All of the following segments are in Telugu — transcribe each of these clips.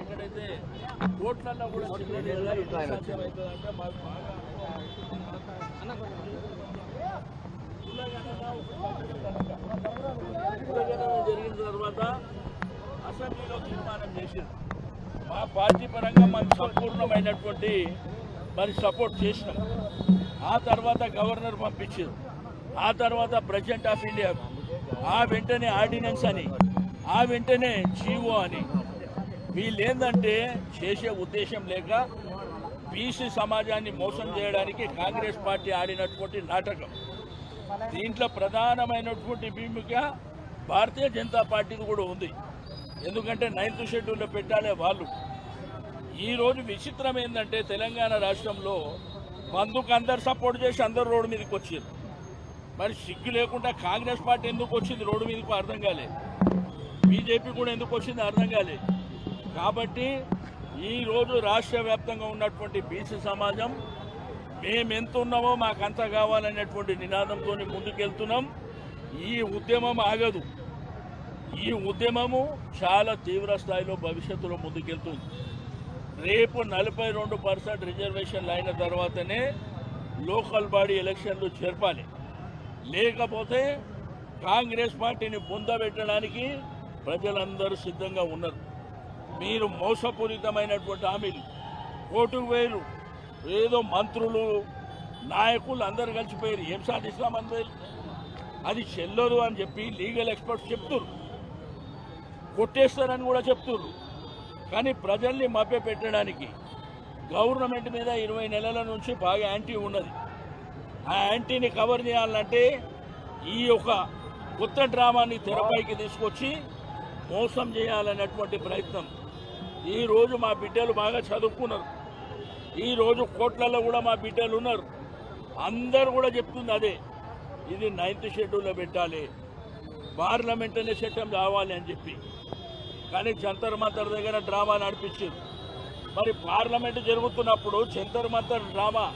ఇక్కడైతే ఓట్లల్లో కూడా జరిగిన తర్వాత అసెంబ్లీలో తీర్మానం చేసింది. మా పార్టీ పరంగా మనకు సంపూర్ణమైనటువంటి సపోర్ట్ చేసినాం. ఆ తర్వాత గవర్నర్ పంపించారు, ఆ తర్వాత ప్రెసిడెంట్ ఆఫ్ ఇండియా, ఆ వెంటనే ఆర్డినెన్స్ అని, ఆ వెంటనే జీవో అని. వీళ్ళు ఏంటంటే చేసే ఉద్దేశం లేక బీసీ సమాజాన్ని మోసం చేయడానికి కాంగ్రెస్ పార్టీ ఆడినటువంటి నాటకం. దీంట్లో ప్రధానమైనటువంటి భూమిక భారతీయ జనతా పార్టీది కూడా ఉంది. ఎందుకంటే 9th షెడ్యూల్లో పెట్టాలే వాళ్ళు. ఈరోజు విచిత్రం ఏంటంటే తెలంగాణ రాష్ట్రంలో బంధుకు అందరు సపోర్ట్ చేసి అందరు రోడ్డు మీదకి వచ్చారు. మరి సిగ్గు లేకుండా కాంగ్రెస్ పార్టీ ఎందుకు వచ్చింది రోడ్డు మీదకు అర్థం కాలేదు, బీజేపీ కూడా ఎందుకు వచ్చింది అర్థం కాలేదు. కాబట్టి ఈరోజు రాష్ట్ర వ్యాప్తంగా ఉన్నటువంటి బీసీ సమాజం మేమెంత ఉన్నామో మాకంత కావాలనేటువంటి నినాదంతో ముందుకెళ్తున్నాం. ఈ ఉద్యమం ఆగదు. ఈ ఉద్యమము చాలా తీవ్ర స్థాయిలో భవిష్యత్తులో ముందుకెళ్తుంది. రేపు 42% రిజర్వేషన్లు అయిన తర్వాతనే లోకల్ బాడీ ఎలక్షన్లు జరపాలి. లేకపోతే కాంగ్రెస్ పార్టీని పొందబెట్టడానికి ప్రజలందరూ సిద్ధంగా ఉన్నారు. మీరు మోసపూరితమైనటువంటి హామీలు, కోర్టుకు వేరు, ఏదో మంత్రులు నాయకులు అందరు కలిసిపోయారు, ఏం సాధిస్తామని అది చెల్లరు అని చెప్పి లీగల్ ఎక్స్పర్ట్స్ చెప్తున్నారు, కొట్టేస్తారని కూడా చెప్తున్నారు. కానీ ప్రజల్ని మభ్య పెట్టడానికి గవర్నమెంట్ మీద 20 నెలల నుంచి బాగా యాంటీ ఉన్నది. ఆ యాంటీని కవర్ చేయాలంటే ఈ యొక్క కొత్త డ్రామాని తెరపైకి తీసుకొచ్చి మోసం చేయాలనేటువంటి ప్రయత్నం. ఈరోజు మా బిడ్డలు బాగా చదువుకున్నారు, ఈరోజు కోట్లలో కూడా మా బిడ్డలు ఉన్నారు. అందరూ కూడా చెప్తుంది అదే, ఇది 9th షెడ్యూల్లో పెట్టాలి, పార్లమెంటరీ చట్టం కావాలి అని చెప్పి. కానీ జంతర్ మంతర్ దగ్గర డ్రామా నడిపించారు. మరి పార్లమెంటు జరుగుతున్నప్పుడు జంతర్ మంతర్ డ్రామా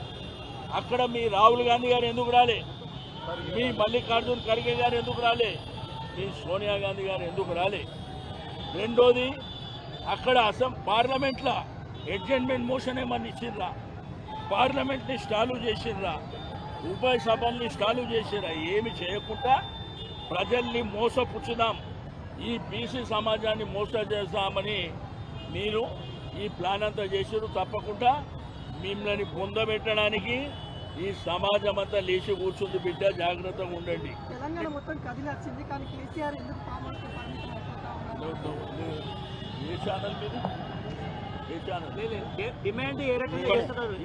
అక్కడ మీ రాహుల్ గాంధీ గారు ఎందుకు రాలే, మీ మల్లికార్జున్ ఖర్గే గారు ఎందుకు రాలే, మీ సోనియా గాంధీ గారు ఎందుకు రాలే? రెండోది, అక్కడ పార్లమెంట్లో అడ్జర్న్మెంట్ మోషన్ ఏమన్నా ఇచ్చిర్రా, పార్లమెంట్ని స్టాలు చేసిర్రా, ఉభయ సభల్ని స్టాలు చేసిర్రా? ఏమి చేయకుండా ప్రజల్ని మోసపుచ్చుదాం, ఈ బీసీ సమాజాన్ని మోసం చేస్తామని మీరు ఈ ప్లాన్ అంతా చేసారు. తప్పకుండా మిమ్మల్ని పొందబెట్టడానికి ఈ సమాజం అంతా లేచి కూర్చుంది. బిడ్డ జాగ్రత్తగా ఉండండి. తెలంగాణ మొత్తం కదిలొచ్చింది, కానీ కేసీఆర్ ఎందుకు ఏ ఛానల్ మీద ఏ ఛానల్ డిమాండ్ ఏ రకంగా చేస్తున్నారు?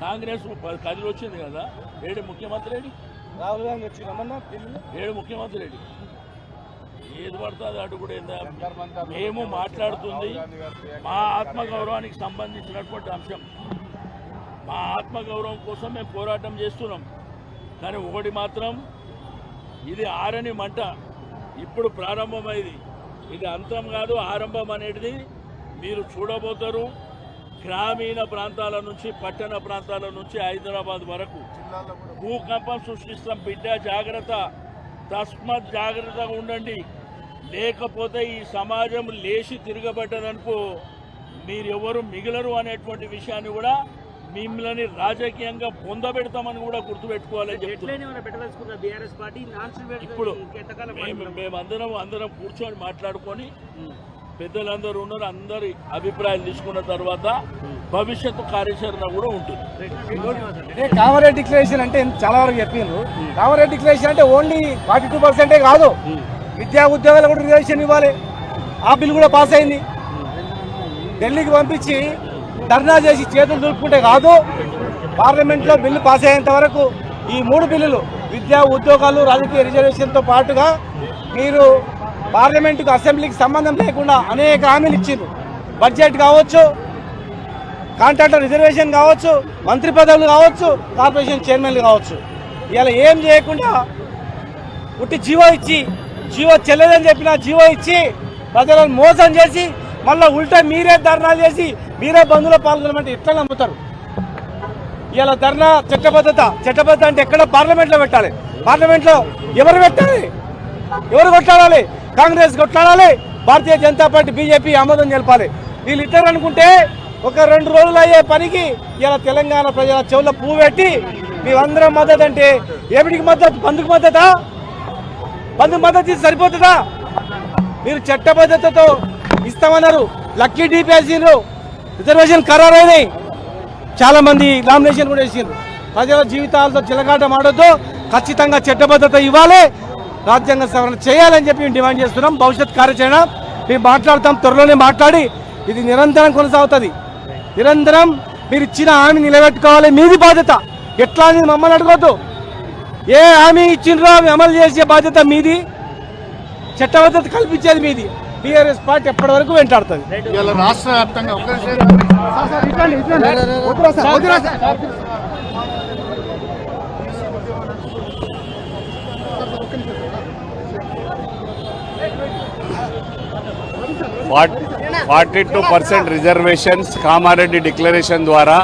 కాంగ్రెస్ కదిలి వచ్చింది కదా, ఏడు ముఖ్యమంత్రి రెడ్డి, రాహుల్ గాంధీ వచ్చి రమ్మన్నా, ఏడు ముఖ్యమంత్రి రెడ్డి ఏది పడుతుంది అటు కూడా ఏందా? మేము మాట్లాడుతుంది మా ఆత్మగౌరవానికి సంబంధించినటువంటి అంశం. మా ఆత్మగౌరవం కోసం మేము పోరాటం చేస్తున్నాం. కానీ ఒకటి మాత్రం, ఇది ఆరని మంట ఇప్పుడు ప్రారంభమైంది, ఇది అంతం కాదు, ఆరంభం అనేది మీరు చూడబోతారు. గ్రామీణ ప్రాంతాల నుంచి పట్టణ ప్రాంతాల నుంచి హైదరాబాద్ వరకు భూకంపం సృష్టిస్తాం. బిడ్డ జాగ్రత్త, తస్మత్ జాగ్రత్తగా ఉండండి. లేకపోతే ఈ సమాజం లేచి తిరగబడ్డదనుకో మీరెవరు మిగలరు అనేటువంటి విషయాన్ని కూడా మిమ్మల్ని రాజకీయంగా పొందబెడతామని కూడా గుర్తుపెట్టుకోవాలని ఇప్పుడు మేమందరం కూర్చొని మాట్లాడుకొని పెద్దలందరూ ఉన్నారు, అందరి అభిప్రాయాలు తీసుకున్న తర్వాత భవిష్యత్తు కార్యాచరణ కూడా ఉంటుంది. కామారెడ్డి డిక్లరేషన్ అంటే చాలా వరకు చెప్పిండ్రు. కామారెడ్డి డిక్లరేషన్ అంటే ఓన్లీ 42% కాదు, విద్యా ఉద్యోగాలు కూడా రిజర్వేషన్ ఇవ్వాలి. ఆ బిల్ కూడా పాస్ అయింది. ఢిల్లీకి పంపించి ధర్నా చేసి చేతులు దులుపుకుంటే కాదు, పార్లమెంట్లో బిల్లు పాస్ అయ్యేంత వరకు ఈ 3 బిల్లులు విద్యా ఉద్యోగాలు రాజకీయ రిజర్వేషన్తో పాటుగా మీరు పార్లమెంటుకు అసెంబ్లీకి సంబంధం లేకుండా అనేక హామీలు ఇచ్చిండ్రు. బడ్జెట్ కావచ్చు, కాంట్రాక్టర్ రిజర్వేషన్ కావచ్చు, మంత్రి పదవులు కావచ్చు, కార్పొరేషన్ చైర్మన్లు కావచ్చు. ఇలా ఏం చేయకుండా ఉట్టి జీవో ఇచ్చి, జీవో చెల్లదని చెప్పిన జీవో ఇచ్చి ప్రజలను మోసం చేసి మళ్ళీ ఉల్టా మీరే ధర్నాలు చేసి మీరే బంధువులో పాల్గొనమంటే ఎట్లా నమ్ముతారు? ఇలా ధర్నా చట్టబద్ధత అంటే ఎక్కడ పార్లమెంట్లో పెట్టాలి. పార్లమెంట్లో ఎవరు పెట్టాలి, ఎవరు కొట్లాడాలి? కాంగ్రెస్ కొట్లాడాలి, భారతీయ జనతా పార్టీ బీజేపీ ఆమోదం తెలపాలి. వీళ్ళిద్దరు అనుకుంటే ఒక 2 రోజులు అయ్యే పనికి ఇలా తెలంగాణ ప్రజల చెవుల్లో పువ్వు పెట్టి మేమందరం మద్దతు అంటే ఏమిటికి మద్దతు? బంధుకు మద్దతా? బంధుకు మద్దతు ఇస్తే సరిపోతుందా? మీరు చట్టబద్ధతతో ఇస్తామన్నారు, లక్కీ డిపిఎస్సీలు రిజర్వేషన్ ఖరారైనాయి, చాలా మంది నామినేషన్ కూడా వేసిండ్రు. ప్రజల జీవితాలతో చిలకాటం ఆడొద్దు, ఖచ్చితంగా చట్టబద్ధత ఇవ్వాలి, రాజ్యాంగ సవరణ చేయాలని చెప్పి మేము డిమాండ్ చేస్తున్నాం. భవిష్యత్ కార్యాచరణ మేము మాట్లాడతాం, త్వరలోనే మాట్లాడి ఇది నిరంతరం కొనసాగుతుంది. నిరంతరం మీరు ఇచ్చిన హామీ నిలబెట్టుకోవాలి, మీది బాధ్యత. ఎట్లా అని మమ్మల్ని అడగొద్దు. ఏ హామీ ఇచ్చిండ్రో అవి అమలు చేసే బాధ్యత మీది, చట్టబద్ధత కల్పించేది మీది. టీఆర్ఎస్ పార్టీ ఎప్పటి వరకు వెంటాడుతుంది. రాష్ట్ర వ్యాప్తంగా రిజర్వేషన్స్ కామారెడ్డి డిక్లరేషన్ ద్వారా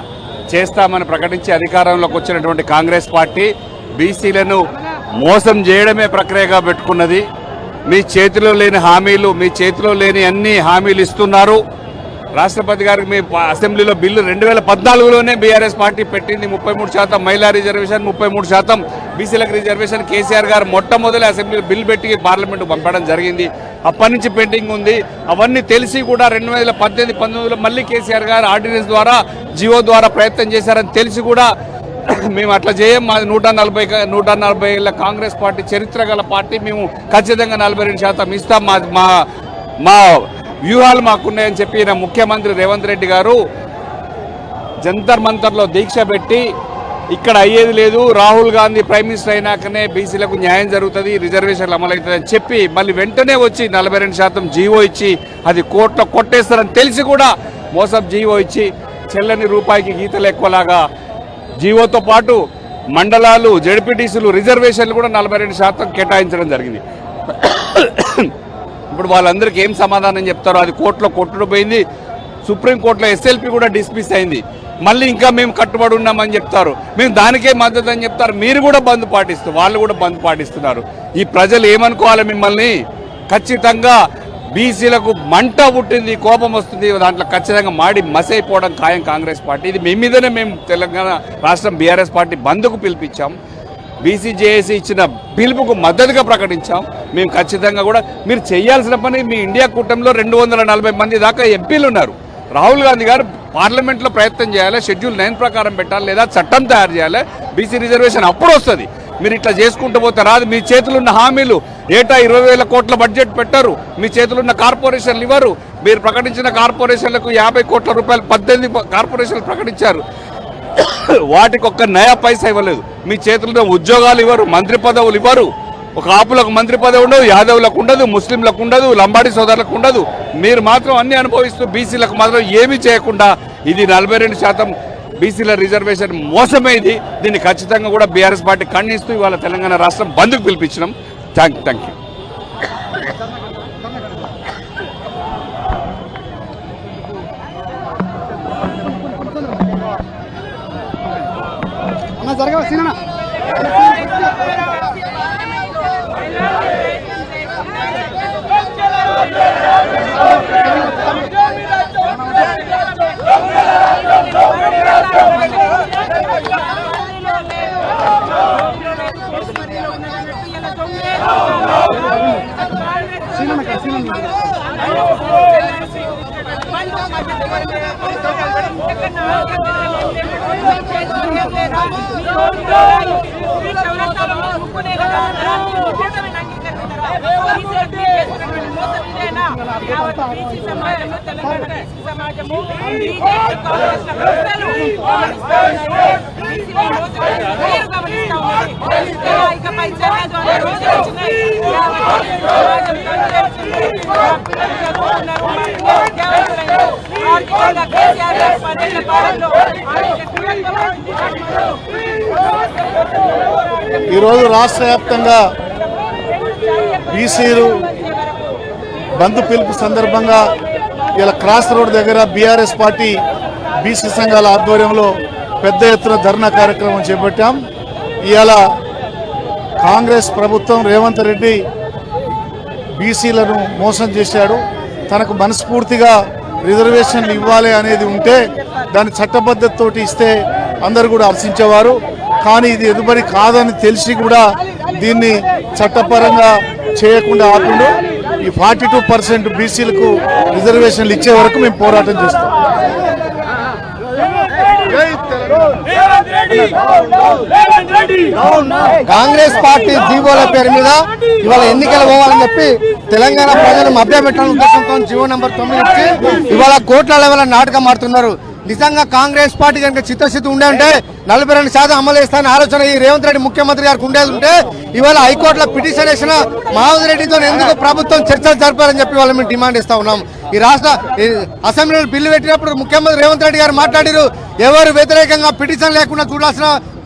చేస్తామని ప్రకటించి అధికారంలోకి వచ్చినటువంటి కాంగ్రెస్ పార్టీ బీసీలను మోసం చేయడమే ప్రక్రియగా పెట్టుకున్నది. మీ చేతిలో లేని హామీలు, మీ చేతిలో లేని అన్ని హామీలు ఇస్తున్నారు. రాష్ట్రపతి గారికి మీ అసెంబ్లీలో బిల్లు 2014లోనే బీఆర్ఎస్ పార్టీ పెట్టింది. 33% మహిళా రిజర్వేషన్, 33% బీసీలకు రిజర్వేషన్. కేసీఆర్ గారు మొట్టమొదటి అసెంబ్లీలో బిల్లు పెట్టి పార్లమెంటుకు పంపడం జరిగింది. అప్పటి నుంచి పెండింగ్ ఉంది. అవన్నీ తెలిసి కూడా 2018-19లో మళ్ళీ కేసీఆర్ గారు ఆర్డినెన్స్ ద్వారా, జియో ద్వారా ప్రయత్నం చేశారని తెలిసి కూడా మేము అట్లా చేయం. మాది 140 కాంగ్రెస్ పార్టీ చరిత్ర గల పార్టీ. మేము ఖచ్చితంగా 42% ఇస్తాం. మా వ్యూహాలు మాకున్నాయని చెప్పి ముఖ్యమంత్రి రేవంత్ రెడ్డి గారు జంతర్ మంతర్లో దీక్ష పెట్టి ఇక్కడ అయ్యేది లేదు, రాహుల్ గాంధీ ప్రైమ్ మినిస్టర్ అయినాకనే బీసీలకు న్యాయం జరుగుతుంది, రిజర్వేషన్లు అమలవుతుందని చెప్పి మళ్ళీ వెంటనే వచ్చి 42% జీవో ఇచ్చి అది కోర్టులో కొట్టేస్తారని తెలిసి కూడా మోసం జీవో ఇచ్చి చెల్లని రూపాయికి గీతలు ఎక్కువలాగా జీవోతో పాటు మండలాలు, జడ్పీటీసీలు రిజర్వేషన్లు కూడా 42% కేటాయించడం జరిగింది. ఇప్పుడు వాళ్ళందరికీ ఏం సమాధానం చెప్తారో అది కోర్టులో కొట్టుకుపోయింది. సుప్రీంకోర్టులో ఎస్ఎల్పి కూడా డిస్మిస్ అయింది. మళ్ళీ ఇంకా మేము కట్టుబడి ఉన్నామని చెప్తారు, మేము దానికే మద్దతు అని చెప్తారు. మీరు కూడా బంద్ పాటిస్తూ, వాళ్ళు కూడా బంద్ పాటిస్తున్నారు. ఈ ప్రజలు ఏమనుకోవాలి మిమ్మల్ని? ఖచ్చితంగా బీసీలకు మంట పుట్టింది, కోపం వస్తుంది. దాంట్లో ఖచ్చితంగా మాడి మసైపోవడం ఖాయం కాంగ్రెస్ పార్టీ. ఇది మీ మీదనే మేము తెలంగాణ రాష్ట్రం బీఆర్ఎస్ పార్టీ బంద్కు పిలిపించాం. బీసీజేఏసీ ఇచ్చిన పిలుపుకు మద్దతుగా ప్రకటించాం. మేము ఖచ్చితంగా కూడా మీరు చేయాల్సిన పని, మీ ఇండియా కూటమిలో 240 మంది దాకా ఎంపీలు ఉన్నారు. రాహుల్ గాంధీ గారు పార్లమెంట్లో ప్రయత్నం చేయాలి, షెడ్యూల్ 9 ప్రకారం పెట్టాలి, లేదా చట్టం తయారు చేయాలి. బీసీ రిజర్వేషన్ అప్పుడు వస్తుంది. మీరు ఇట్లా చేసుకుంటూ పోతే రాదు. మీ చేతులు ఉన్న హామీలు, ఏటా 20,000 కోట్ల బడ్జెట్ పెట్టారు, మీ చేతులు ఉన్న కార్పొరేషన్లు ఇవ్వరు. మీరు ప్రకటించిన కార్పొరేషన్లకు 50 కోట్ల రూపాయలు 18 కార్పొరేషన్లు ప్రకటించారు, వాటికి ఒక్క నయా పైసా ఇవ్వలేదు. మీ చేతుల్లో ఉద్యోగాలు ఇవ్వరు, మంత్రి పదవులు ఇవ్వరు. ఒక ఆపులకు మంత్రి పదవి ఉండదు, యాదవులకు ఉండదు, ముస్లింలకు ఉండదు, లంబాడి సోదరులకు ఉండదు. మీరు మాత్రం అన్ని అనుభవిస్తూ బీసీలకు మాత్రం ఏమీ చేయకుండా ఇది 42% బీసీల రిజర్వేషన్ మోసమే. దీన్ని ఖచ్చితంగా కూడా బీఆర్ఎస్ పార్టీ ఖండిస్తూ ఇవాళ తెలంగాణ రాష్ట్రం బంద్కు పిలిపించినాం. Thank you. ఈరోజు రాష్ట్ర వ్యాప్తంగా బీసీలు బంద్ పిలుపు సందర్భంగా ఇలా క్రాస్ రోడ్ దగ్గర బీఆర్ఎస్ పార్టీ బీసీ సంఘాల ఆధ్వర్యంలో పెద్ద ఎత్తున ధర్నా కార్యక్రమం చేపట్టాం. ఇవాళ కాంగ్రెస్ ప్రభుత్వం రేవంత్ రెడ్డి బీసీలను మోసం చేశాడు. తనకు మనస్ఫూర్తిగా రిజర్వేషన్లు ఇవ్వాలి అనేది ఉంటే దాని చట్టబద్ధతతోటి ఇస్తే అందరు కూడా హర్షించేవారు. కానీ ఇది ఎదుబడి కాదని తెలిసి కూడా దీన్ని చట్టపరంగా చేయకుండా ఆకుండా ఈ 42% బీసీలకు రిజర్వేషన్లు ఇచ్చే వరకు మేము పోరాటం చేస్తాం. కాంగ్రెస్ పార్టీ జీవోల పేరు మీద ఇవాళ ఎన్నికలు పోవాలని చెప్పి తెలంగాణ ప్రజలు మభ్యపెట్టాలని ఉద్దేశంతో జీవో నెంబర్ 9 ఇచ్చి ఇవాళ కోట్ల లెవెల్ నాటకం ఆడుతున్నారు. నిజంగా కాంగ్రెస్ పార్టీ కనుక చిత్తశుద్ధి ఉండే ఉంటే 42% అమలు చేస్తానని ఆలోచన ఈ రేవంత్ రెడ్డి ముఖ్యమంత్రి గారికి ఉండేది ఉంటే ఇవాళ హైకోర్టులో పిటిషన్ వేసిన మహమూద్ రెడ్డితో ఎందుకు ప్రభుత్వం చర్చలు జరపాలని చెప్పి వాళ్ళు మేము డిమాండ్ ఇస్తా ఉన్నాం. ఈ రాష్ట్ర అసెంబ్లీలో బిల్లు పెట్టినప్పుడు ముఖ్యమంత్రి రేవంత్ రెడ్డి గారు మాట్లాడారు, ఎవరు వ్యతిరేకంగా పిటిషన్ లేకుండా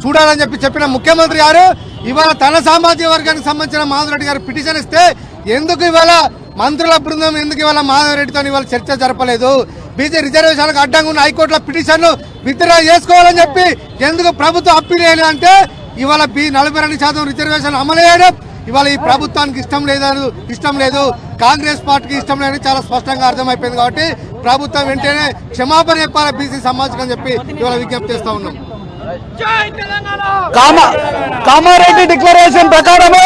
చూడాలని చెప్పిన ముఖ్యమంత్రి గారు ఇవాళ తన సామాజిక వర్గానికి సంబంధించిన మహమూద్ రెడ్డి గారు పిటిషన్ ఇస్తే ఎందుకు ఇవాళ మంత్రుల బృందం ఎందుకు ఇవాళ మాధవ్ రెడ్డితో ఇవాళ చర్చ జరపలేదు? బీసీ రిజర్వేషన్లకు అడ్డంగా ఉన్న హైకోర్టులో పిటిషన్లు విత్డ్రా చేసుకోవాలని చెప్పి ఎందుకు ప్రభుత్వం అప్పీల్ చేయలేదు అంటే ఇవాళ 42% రిజర్వేషన్ అమలు చేయడం ఇవాళ ఈ ప్రభుత్వానికి ఇష్టం లేదు, కాంగ్రెస్ పార్టీకి ఇష్టం లేదని చాలా స్పష్టంగా అర్థమైపోయింది. కాబట్టి ప్రభుత్వం వెంటనే క్షమాపణ చెప్పాలి బీసీ సమాజం అని చెప్పి ఇవాళ విజ్ఞప్తి చేస్తా ఉన్నాం. కామారెడ్డి డిక్లరేషన్ ప్రకారము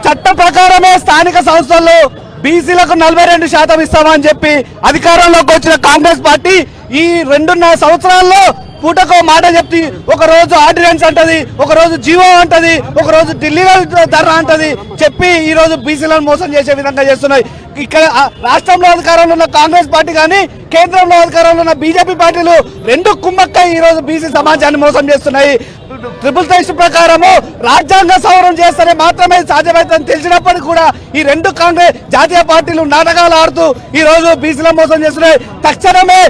చట్ట ప్రకారమే స్థానిక సంస్థల్లో బీసీలకు 42% ఇస్తామని చెప్పి అధికారంలోకి వచ్చిన కాంగ్రెస్ పార్టీ ఈ 2.5 సంవత్సరాల్లో పూటకో మాట చెప్తి ఒక రోజు ఆర్డినెన్స్ అంటది, ఒక రోజు జీవో అంటది, ఒక రోజు ఢిల్లీలో ధర్నా అంటది చెప్పి ఈ రోజు బీసీలను మోసం చేసే విధంగా చేస్తున్నాయి. ఇక్కడ రాష్ట్రంలో అధికారంలో ఉన్న కాంగ్రెస్ పార్టీ కానీ కేంద్రంలో అధికారంలో ఉన్న బీజేపీ పార్టీలు రెండు కుమ్మక్కై ఈ రోజు బీసీ సమాజాన్ని మోసం చేస్తున్నాయి. 333 ప్రకారము రాజ్యాంగ సవరణ చేస్తేనే మాత్రమే సాధ్యమవుతుందని తెలిసినప్పటికీ కూడా ఈ రెండు కాంగ్రెస్ జాతీయ పార్టీలు నాటకాలు ఆడుతూ ఈ రోజు బీసీలను మోసం చేస్తున్నాయి. తక్షణమే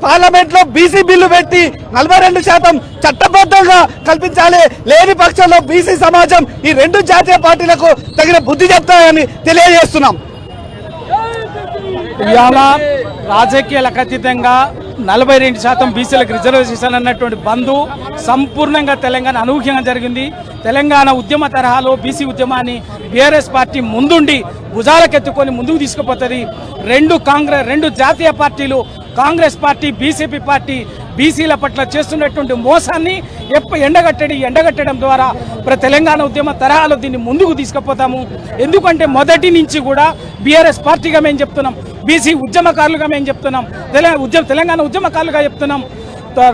పార్లమెంట్ లో బీసీ బిల్లు పెట్టి 42% చట్టబద్ధంగా కల్పించాలి. లేని పక్షంలో బీసీ సమాజం ఈ రెండు జాతీయ పార్టీలకు తగిన బుద్ధి చెప్తాయని తెలియజేస్తున్నాం. ఇవాళ రాజకీయాలకు అతీతంగా 42% బీసీలకు రిజర్వేషన్ అన్నటువంటి బంధు సంపూర్ణంగా తెలంగాణ అనూహ్యంగా జరిగింది. తెలంగాణ ఉద్యమ తరహాలో బీసీ ఉద్యమాన్ని బీఆర్ఎస్ పార్టీ ముందుండి భుజాలకెత్తుకొని ముందుకు తీసుకుపోతుంది. రెండు జాతీయ పార్టీలు కాంగ్రెస్ పార్టీ బీజేపీ పార్టీ బీసీల పట్ల చేస్తున్నటువంటి మోసాన్ని ఎండగట్టడం ద్వారా తెలంగాణ ఉద్యమ తరహాలో దీన్ని ముందుకు తీసుకుపోతాము. ఎందుకంటే మొదటి నుంచి కూడా బీఆర్ఎస్ పార్టీగా మేము చెప్తున్నాం, బీసీ ఉద్యమకారులుగా మేము చెప్తున్నాం, తెలంగాణ ఉద్యమకారులుగా చెప్తున్నాం.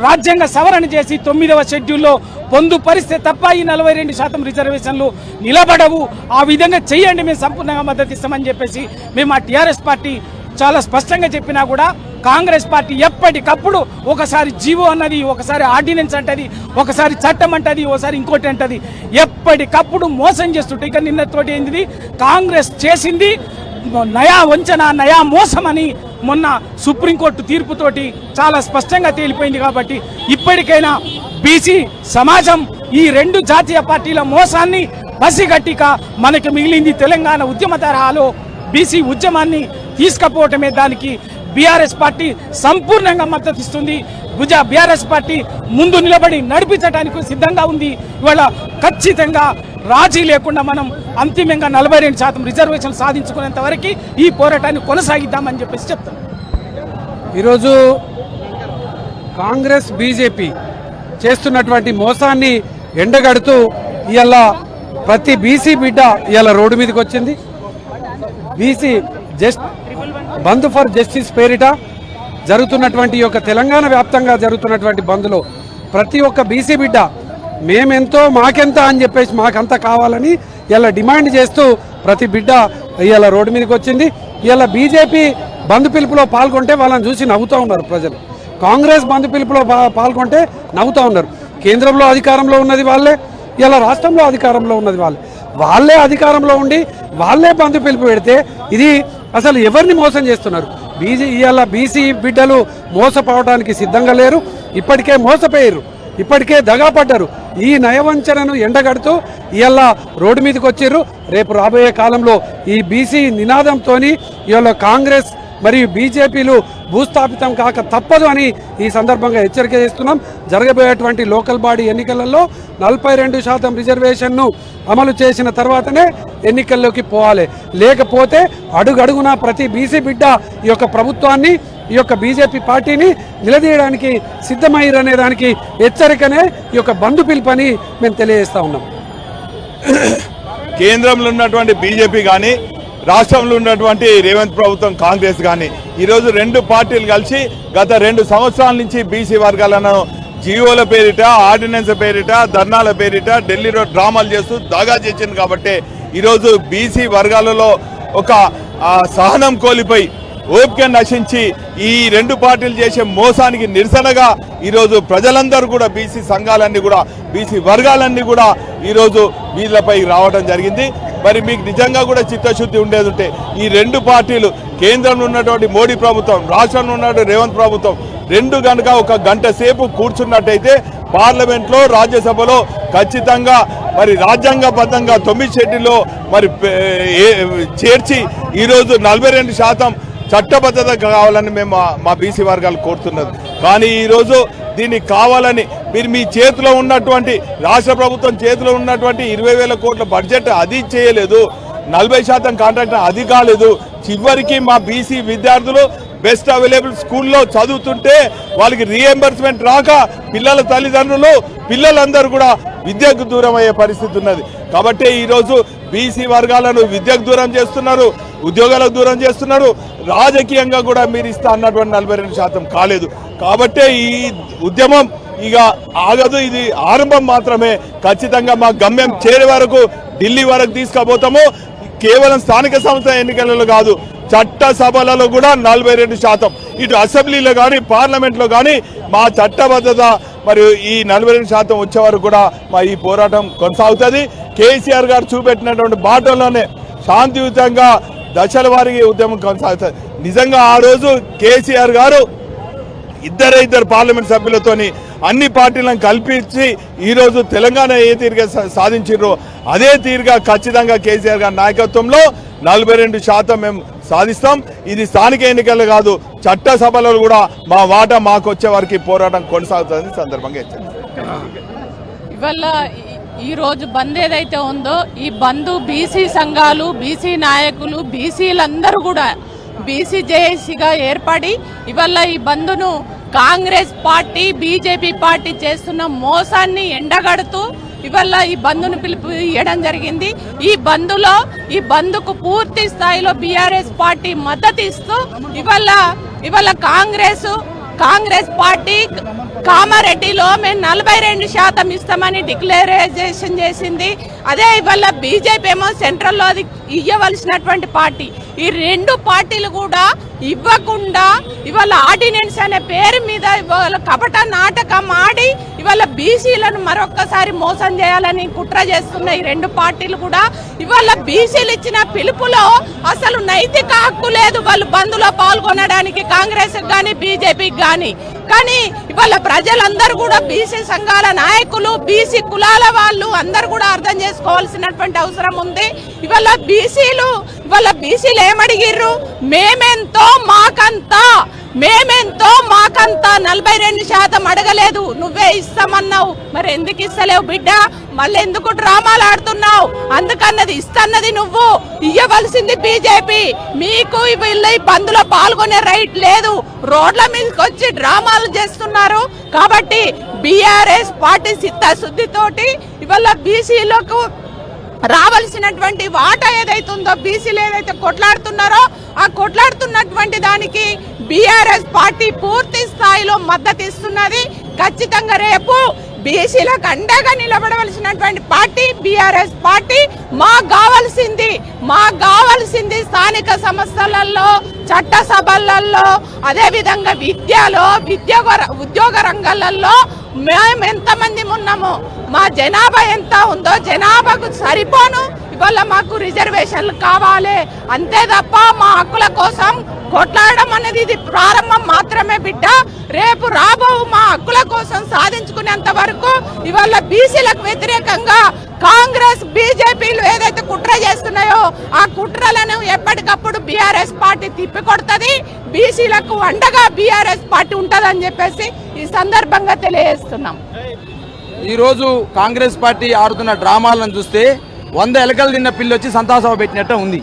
రాజ్యాంగ సవరణ చేసి 9వ షెడ్యూల్లో పొందుపరిస్తే తప్ప ఈ 42% రిజర్వేషన్లు నిలబడవు. ఆ విధంగా చేయండి, మేము సంపూర్ణంగా మద్దతు ఇస్తామని చెప్పేసి మేము ఆ టీఆర్ఎస్ పార్టీ చాలా స్పష్టంగా చెప్పినా కూడా కాంగ్రెస్ పార్టీ ఎప్పటికప్పుడు ఒకసారి జీవో అన్నది, ఒకసారి ఆర్డినెన్స్ అంటది, ఒకసారి చట్టం అంటది, ఒకసారి ఇంకోటి అంటది, ఎప్పటికప్పుడు మోసం చేస్తుంటే ఇక నిన్నతోటి ఏంటిది కాంగ్రెస్ చేసింది నయా వంచన నయా మోసం అని మొన్న సుప్రీంకోర్టు తీర్పుతోటి చాలా స్పష్టంగా తేలిపోయింది. కాబట్టి ఇప్పటికైనా బీసీ సమాజం ఈ రెండు జాతీయ పార్టీల మోసాన్ని పసిగట్టిక మనకు మిగిలింది తెలంగాణ ఉద్యమ తరహాలో బీసీ ఉద్యమాన్ని తీసుకుపోవటమే. దానికి బీఆర్ఎస్ పార్టీ సంపూర్ణంగా మద్దతు ఇస్తుంది. బీఆర్ఎస్ పార్టీ ముందు నిలబడి నడిపించడానికి సిద్ధంగా ఉంది. ఇవాళ ఖచ్చితంగా రాజీ లేకుండా మనం అంతిమంగా 42% రిజర్వేషన్ సాధించుకునేంత వరకు ఈ పోరాటాన్ని కొనసాగిద్దామని చెప్పేసి చెప్తాం. ఈరోజు కాంగ్రెస్ బీజేపీ చేస్తున్నటువంటి మోసాన్ని ఎండగడుతూ ఇవాళ ప్రతి బీసీ బిడ్డ ఇవాళ రోడ్డు మీదకి వచ్చింది. బీసీ బంద్ ఫర్ జస్టిస్ పేరిట జరుగుతున్నటువంటి యొక్క తెలంగాణ వ్యాప్తంగా జరుగుతున్నటువంటి బంద్లో ప్రతి ఒక్క బీసీ బిడ్డ మేమెంతో మాకెంత అని చెప్పేసి మాకంత కావాలని ఇలా డిమాండ్ చేస్తూ ప్రతి బిడ్డ ఇలా రోడ్డు మీదకి వచ్చింది. ఇలా బీజేపీ బంద్ పిలుపులో పాల్గొంటే వాళ్ళని చూసి నవ్వుతూ ఉన్నారు ప్రజలు. కాంగ్రెస్ బంద్ పిలుపులో పాల్గొంటే నవ్వుతూ ఉన్నారు. కేంద్రంలో అధికారంలో ఉన్నది వాళ్ళే, ఇలా రాష్ట్రంలో అధికారంలో ఉన్నది వాళ్ళే అధికారంలో ఉండి వాళ్ళే బంద్ పిలుపు పెడితే ఇది అసలు ఎవరిని మోసం చేస్తున్నారు? ఇవాళ బీసీ బిడ్డలు మోసపోవడానికి సిద్ధంగా లేరు. ఇప్పటికే మోసపోయారు, ఇప్పటికే దగాపడ్డారు. ఈ నయవంచనను ఎండగడుతూ ఇవాళ రోడ్డు మీదకి వచ్చారు. రేపు రాబోయే కాలంలో ఈ బీసీ నినాదంతో ఇవాళ కాంగ్రెస్ మరియు బీజేపీలు భూస్థాపితం కాక తప్పదు అని ఈ సందర్భంగా హెచ్చరిక చేస్తున్నాం. జరగబోయేటువంటి లోకల్ బాడీ ఎన్నికలలో 42% రిజర్వేషన్ను అమలు చేసిన తర్వాతనే ఎన్నికల్లోకి పోవాలి. లేకపోతే అడుగడుగునా ప్రతి బీసీ బిడ్డ ఈ యొక్క ప్రభుత్వాన్ని, ఈ యొక్క బీజేపీ పార్టీని నిలదీయడానికి సిద్ధమయ్యారనే దానికి హెచ్చరికనే ఈ యొక్క బంధు పిలుపని మేము తెలియజేస్తా ఉన్నాం. కేంద్రంలో ఉన్నటువంటి బీజేపీ కానీ, రాష్ట్రంలో ఉన్నటువంటి రేవంత్ ప్రభుత్వం కాంగ్రెస్ కానీ ఈరోజు రెండు పార్టీలు కలిసి గత 2 సంవత్సరాల నుంచి బీసీ వర్గాలను జీవోల పేరిట, ఆర్డినెన్స్ పేరిట, ధర్నాల పేరిట ఢిల్లీలో డ్రామాలు చేస్తూ దాగా చేసింది. కాబట్టి ఈరోజు బీసీ వర్గాలలో ఒక సహనం కోల్పోయి, ఓపిక నశించి ఈ రెండు పార్టీలు చేసే మోసానికి నిరసనగా ఈరోజు ప్రజలందరూ కూడా, బీసీ సంఘాలన్నీ కూడా, బీసీ వర్గాలన్నీ కూడా ఈరోజు వీళ్ళపై రావడం జరిగింది. మరి మీకు నిజంగా కూడా చిత్తశుద్ధి ఉండేది ఉంటే ఈ రెండు పార్టీలు, కేంద్రంలో ఉన్నటువంటి మోడీ ప్రభుత్వం, రాష్ట్రంలో ఉన్నటువంటి రేవంత్ ప్రభుత్వం రెండు గనుక ఒక గంట సేపు కూర్చున్నట్టయితే పార్లమెంట్లో, రాజ్యసభలో ఖచ్చితంగా మరి రాజ్యాంగబద్ధంగా 9 షెడ్యూల్లో మరి చేర్చి ఈరోజు 42% చట్టబద్ధత కావాలని మేము మా బీసీ వర్గాలు కోరుతున్నది. కానీ ఈరోజు దీన్ని కావాలని మీరు మీ చేతిలో ఉన్నటువంటి, రాష్ట్ర ప్రభుత్వం చేతిలో ఉన్నటువంటి 20,000 కోట్ల బడ్జెట్ అది చేయలేదు, 40% కాంట్రాక్ట్ అది కాలేదు. చివరికి మా బీసీ విద్యార్థులు బెస్ట్ అవైలబుల్ స్కూల్లో చదువుతుంటే వాళ్ళకి రీఎంబర్స్మెంట్ రాక పిల్లల తల్లిదండ్రులు, పిల్లలందరూ కూడా విద్యకు దూరం అయ్యే పరిస్థితి ఉన్నది. కాబట్టి ఈరోజు బీసీ వర్గాలను విద్యకు దూరం చేస్తున్నారు, ఉద్యోగాలకు దూరం చేస్తున్నారు, రాజకీయంగా కూడా మీరు ఇస్తా అన్నటువంటి 42% కాలేదు. కాబట్టి ఈ ఉద్యమం ఇక ఆగదు, ఇది ఆరంభం మాత్రమే. ఖచ్చితంగా మా గమ్యం చేరే వరకు ఢిల్లీ వరకు తీసుకుపోతాము. కేవలం స్థానిక సంస్థ ఎన్నికలలో కాదు, చట్ట సభలలో కూడా 42%, ఇటు అసెంబ్లీలో కానీ పార్లమెంట్లో కానీ మా చట్టబద్ధత మరియు ఈ 42% వచ్చే వరకు కూడా మా ఈ పోరాటం కొనసాగుతుంది. కేసీఆర్ గారు చూపెట్టినటువంటి బాటలోనే శాంతియుతంగా దశల వారికి ఉద్యమం కొనసాగుతుంది. నిజంగా ఆ రోజు కేసీఆర్ గారు ఇద్దరు పార్లమెంట్ సభ్యులతోని అన్ని పార్టీలను కల్పించి ఈరోజు తెలంగాణ ఏ తీరుగా సాధించారో అదే తీరుగా ఖచ్చితంగా కేసీఆర్ గారి నాయకత్వంలో 42% మేము సాధిస్తాం. ఇది స్థానిక ఎన్నికలు కాదు, చట్టసభలో కూడా మా వాటా మాకు వచ్చే వరకు పోరాటం కొనసాగుతుందని సందర్భంగా హెచ్చరిస్తాం. ఇవాళ ఈ రోజు బంద్ ఏదైతే ఉందో ఈ బంద్ బీసీ సంఘాలు, బీసీ నాయకులు, బీసీలందరూ కూడా బీసీ జేఏసీగా ఏర్పడి ఇవాళ ఈ బంద్ను కాంగ్రెస్ పార్టీ, బీజేపీ పార్టీ చేస్తున్న మోసాన్ని ఎండగడుతూ ఇవాళ ఈ బంద్ను పిలుపు ఇవ్వడం జరిగింది. ఈ బంద్కు పూర్తి స్థాయిలో బీఆర్ఎస్ పార్టీ మద్దతు ఇస్తూ ఇవాళ కాంగ్రెస్ పార్టీ కామారెడ్డిలో మేము 42% ఇస్తామని డిక్లరేషన్ చేసింది. అదే ఇవాళ బీజేపీ ఏమో సెంట్రల్లో అది ఇవ్వవలసినటువంటి పార్టీ. ఈ రెండు పార్టీలు కూడా ఇవ్వకుండా ఇవాళ ఆర్డినెన్స్ అనే పేరు మీద ఇవాళ కపట నాటకం ఆడి ఇవాళ బీసీలను మరొక్కసారి మోసం చేయాలని కుట్ర చేస్తున్న ఈ రెండు పార్టీలు కూడా ఇవాళ బీసీలు ఇచ్చిన పిలుపులో అసలు నైతిక హక్కు లేదు వాళ్ళు బంద్లో పాల్గొనడానికి, కాంగ్రెస్ కానీ బీజేపీకి కానీ. కానీ ఇవాళ ప్రజలందరూ కూడా, బీసీ సంఘాల నాయకులు, బీసీ కులాల వాళ్ళు అందరూ కూడా అర్థం చేసుకోవాల్సినటువంటి అవసరం ఉంది. ఇవాళ బీసీలు ఏమడిగిర్రు? మేమెంతో మాకంతా 42% అడగలేదు, నువ్వే ఇస్తామన్నావు. మరి ఎందుకు ఇస్తలేవు బిడ్డ? మళ్ళీ ఎందుకు డ్రామాలు ఆడుతున్నావు? అందుకన్నది ఇస్తన్నది నువ్వు, ఇయ్యవలసింది బీజేపీ. మీకు వీళ్ళ బంద్లో పాల్గొనే రైట్ లేదు, రోడ్ల మీదకి వచ్చి డ్రామాలు చేస్తున్నారు. కాబట్టి బీఆర్ఎస్ పార్టీ చిత్తశుద్ధితోటి ఇవాళ బీసీలకు రావాల్సినటువంటి వాటా ఏదైతుందో, బీసీలు ఏదైతే కొట్లాడుతున్నారో ఆ కొట్లాడుతున్నటువంటి దానికి బీఆర్ఎస్ పార్టీ పూర్తి స్థాయిలో మద్దతు ఇస్తున్నది. ఖచ్చితంగా రేపు బీసీలకు అండగా నిలబడవలసినటువంటి పార్టీ బీఆర్ఎస్ పార్టీ. మాకు కావాల్సింది స్థానిక సంస్థలలో, చట్ట సభలలో, అదేవిధంగా విద్యలో, ఉద్యోగ రంగాలలో మేము ఎంతమంది ఉన్నామో, మా జనాభా ఎంత ఉందో జనాభాకు సరిపోను ఇవాళ మాకు రిజర్వేషన్లు కావాలి. అంతే తప్ప మా హక్కుల కోసం కొట్లాడడం అనేది ఇది ప్రారంభం మాత్రమే బిడ్డ. రేపు రాబో మా హక్కుల కోసం సాధించుకునేంత వరకు ఇవాళ బీసీలకు వ్యతిరేకంగా కాంగ్రెస్ బీజేపీలు ఏదైతే కుట్ర చేస్తున్నాయో ఆ కుట్రలను ఎప్పటికప్పుడు బీఆర్ఎస్ పార్టీ తిప్పికొడుతుంది. బీసీలకు అండగా బీఆర్ఎస్ పార్టీ ఉంటుందని చెప్పేసి ఈ సందర్భంగా తెలియజేస్తున్నాం. ఈరోజు కాంగ్రెస్ పార్టీ ఆడుతున్న డ్రామాలను చూస్తే 100 ఎలకలు తిన్న పిల్లి వచ్చి సంతాసభ పెట్టినట్టు ఉంది.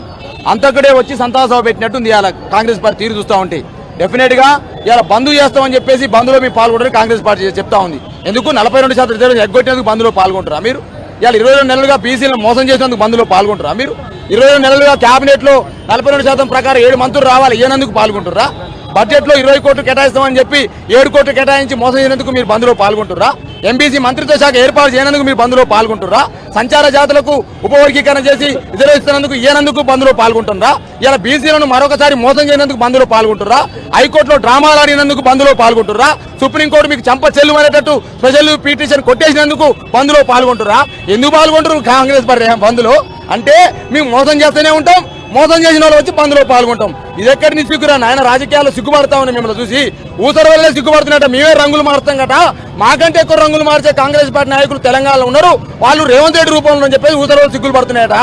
అంతకుడే వచ్చి సంతాసభ పెట్టినట్టు ఉంది ఇలా కాంగ్రెస్ పార్టీ తీరు చూస్తూ ఉంటే. డెఫినెట్గా ఇలా బంద్ చేస్తామని చెప్పేసి బంద్లో మీరు పాల్గొంటారని కాంగ్రెస్ పార్టీ చెప్తా ఉంది. ఎందుకు 42% రిజర్వేషన్ ఎగ్గొట్టేందుకు బంద్లో పాల్గొంటారా మీరు? ఇవాళ 22 నెలలుగా బీసీలను మోసం చేసేందుకు బంద్లో పాల్గొంటారా మీరు? 22 నెలలుగా క్యాబినెట్లో 42% ప్రకారం 7 మంత్రులు రావాలి, ఏనందుకు పాల్గొంటారా? బడ్జెట్లో 20 కోట్లు కేటాయిస్తామని చెప్పి 7 కోట్లు కేటాయించి మోసం చేసినందుకు మీరు బంద్లో పాల్గొంటుర్రా? ఎంబీసీ మంత్రిత్వ శాఖ ఏర్పాటు చేయనందుకు మీరు బంద్లో పాల్గొంటుర్రా? సంచార జాతులకు ఉపవర్గీకరణ చేసి రిజర్వేషన్నందుకు ఏనందుకు బంద్లో పాల్గొంటుర్రా? ఇలా బీసీలను మరొకసారి మోసం చేయనందుకు బంద్లో పాల్గొంటుర్రా? హైకోర్టులో డ్రామాలు ఆడినందుకు బంద్లో పాల్గొంటుర్రా? సుప్రీంకోర్టు మీకు చంప చెల్లు అనేటట్టు స్పెషల్ పిటిషన్ కొట్టేసినందుకు బంద్లో పాల్గొంటుర్రా? ఎందుకు పాల్గొంటారు కాంగ్రెస్ పార్టీ బంద్లో? అంటే మేము మోసం చేస్తూనే ఉంటాం, మోసం చేసిన వాళ్ళు వచ్చి బంద్లో పాల్గొంటాం. ఇది ఎక్కడి నుంచి సిగ్గురా నాయన? రాజకీయాల్లో సిగ్గుపడతా ఉన్నాయి మిమ్మల్ని చూసి. ఊసర వల్లే సిగ్గుపడుతున్నట్ట, మేమే రంగులు మారుతాం గట. మాకంటే ఎక్కువ రంగులు మార్చే కాంగ్రెస్ పార్టీ నాయకులు తెలంగాణలో ఉన్నారు. వాళ్ళు రేవంత్ రెడ్డి రూపంలో చెప్పేసి ఊసర వాళ్ళు సిగ్గులు పడుతున్నాయట.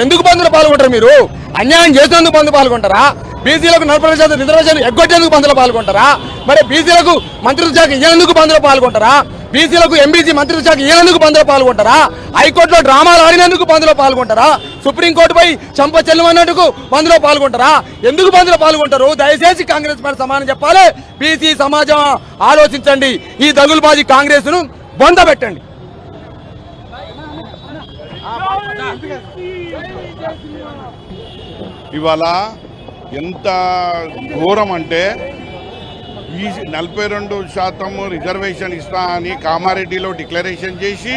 ఎందుకు బంద్లో పాల్గొంటారు మీరు? అన్యాయం చేసేందుకు బంద్ పాల్గొంటారా? బీసీలకు 40% రిజర్వేషన్ ఎగ్గొట్టేందుకు బంద్లో పాల్గొంటారా? మరి బీసీలకు మంత్రిత్వ శాఖ ఇయ్యేందుకు బంద్లో పాల్గొంటారా? బీసీలకు ఎంబీసీ మంత్రిత్వ శాఖ ఇయ్యేందుకు బంద్లో పాల్గొంటారా? హైకోర్టులో డ్రామాలు ఆడినందుకు బంద్లో పాల్గొంటారా? సుప్రీంకోర్టుపై చంప చెల్లుమన్నట్టుకు బంద్లో పాల్గొంటారా? ఎందుకు బంద్లో పాల్గొంటారు? దయచేసి కాంగ్రెస్ పార్టీ సమానం చెప్పాలి. బీసీ సమాజం ఆలోచించండి. ఈ దగులుబాజీ కాంగ్రెస్ ను బొంద పెట్టండి. ఇవాళ ఎంత ఘోరం అంటే 42% రిజర్వేషన్ ఇస్తా అని కామారెడ్డిలో డిక్లరేషన్ చేసి